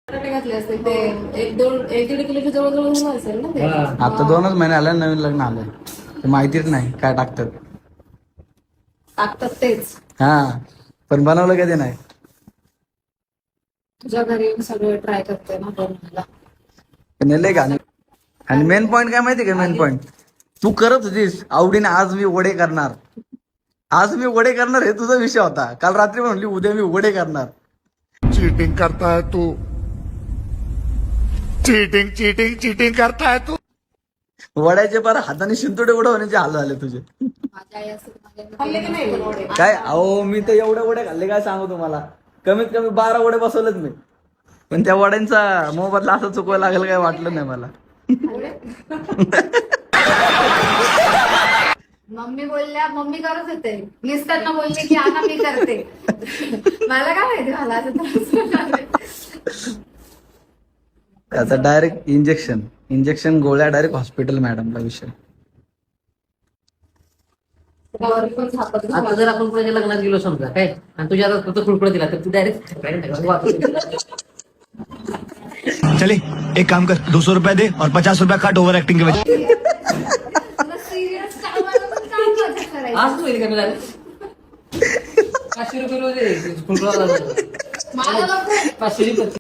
बटाटे घातले असते ते एक दीड किलोच्या जवळ जवळ असेल ना ते. आता 2च महिने आले नवीन लग्न आलंय ते माहितीच नाही काय टाकतात. टाकतात तेच. हा पण बनवलं कधी नाही. तुझ्या घरी येऊन सगळं ट्राय करते ना बनवायला. नेले का आणि मेन पॉइंट काय माहिती का मेन पॉइंट तू करत होतीस आवडीने आज मी वडे करणार. आज मी वडे करणार हे तुझा विषय होता. काल रात्री म्हणली उद्या मी वडे करणार. चीटिंग करता है तू. चीटिंग चीटिंग चीटिंग करता है तू. वड्याचे पर हाताने शिंतोडे उडवण्याचे हाल झाले तुझे. माझ्या आई असं खाल्ले की नाही वडे? काय अहो मी तर एवढे वडे खाल्ले काय सांगू तुम्हाला. कमीत कमी 12 वडे बसवलेत मी. पण त्या वड्यांचा मोबदला असं चुकवायला लागेल काय वाटलं नाही मला. मम्मी बोलल्या मम्मी करत होते निसताना बोलली की आता मी करते. मला काय माहिती मला असं आता डायरेक्ट इंजेक्शन गोळ्या डायरेक्ट हॉस्पिटल मॅडमला विषय. आता जर आपण कोणाच्या लग्नात गेलो समजा काय आणि तुझ्या आता फक्त कुळकुळ दिला तर तू डायरेक्ट चले एक काम कर 200 रुपया दे और 50 रुपया काट ओवर एक्टिंग के वजह. सिरियस करायचं. आज होईल का मी डायरेक्ट 500 रुपये रोज आहे कुळकुळाला. मला नको. 500